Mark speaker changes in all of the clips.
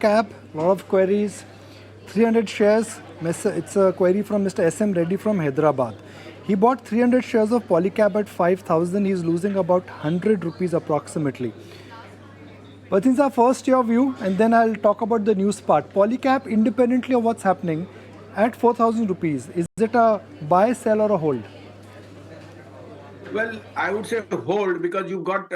Speaker 1: Polycab, a lot of queries, 300 shares. It's a query from Mr. SM Reddy from Hyderabad. He bought 300 shares of Polycab at 5,000. He's losing about 100 rupees approximately. But since our first year view, and then I'll talk about the news part. Polycab, independently of what's happening, at 4,000 rupees. Is it a buy, sell, or a hold?
Speaker 2: Well, I would say hold because you've got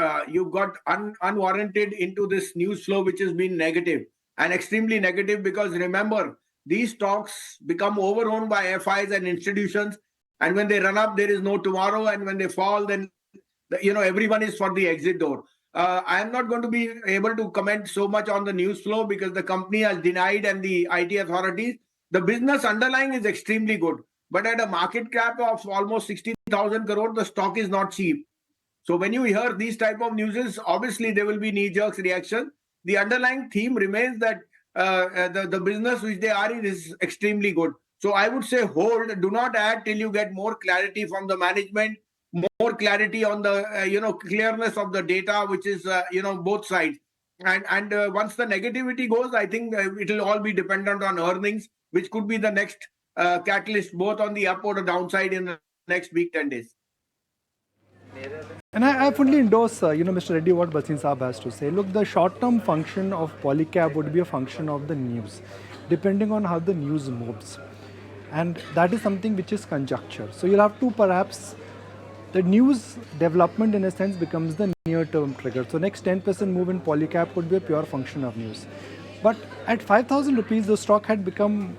Speaker 2: unwarranted into this news flow which has been negative and extremely negative because remember these stocks become overowned by FIs and institutions, and when they run up there is no tomorrow, and when they fall then everyone is for the exit door. I am not going to be able to comment so much on the news flow because the company has denied and the IT authorities. The business underlying is extremely good, but at a market cap of almost 60,000 crore, the stock is not cheap. So when you hear these type of news, obviously there will be knee-jerk reaction. The underlying theme remains that the business which they are in is extremely good. So I would say hold, do not add till you get more clarity from the management, more clarity on the clearness of the data, which is both sides. And once the negativity goes, I think it will all be dependent on earnings, which could be the next catalyst, both on the up or the downside in the next week, 10 days.
Speaker 1: And I fully endorse, Mr. Reddy, what Bhasin Saab has to say. Look, the short-term function of Polycab would be a function of the news, depending on how the news moves. And that is something which is conjecture. So you'll have to perhaps, the news development in a sense becomes the near-term trigger. So next 10% move in Polycab could be a pure function of news. But at 5,000 rupees, the stock had become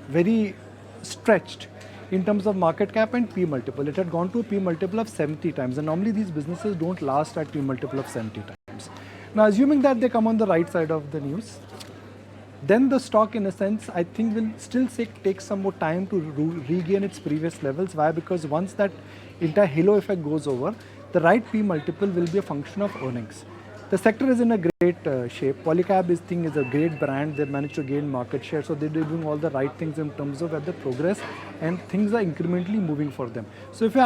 Speaker 1: very stretched in terms of market cap and P multiple. It had gone to a P multiple of 70 times, and normally these businesses don't last at P multiple of 70 times. Now, assuming that they come on the right side of the news, then the stock, in a sense, I think will still take some more time to regain its previous levels. Why? Because once that entire halo effect goes over, the right P multiple will be a function of earnings. The sector is in a great shape. Polycab is a great brand. They've managed to gain market share. So they're doing all the right things in terms of at the progress, and things are incrementally moving for them. So if you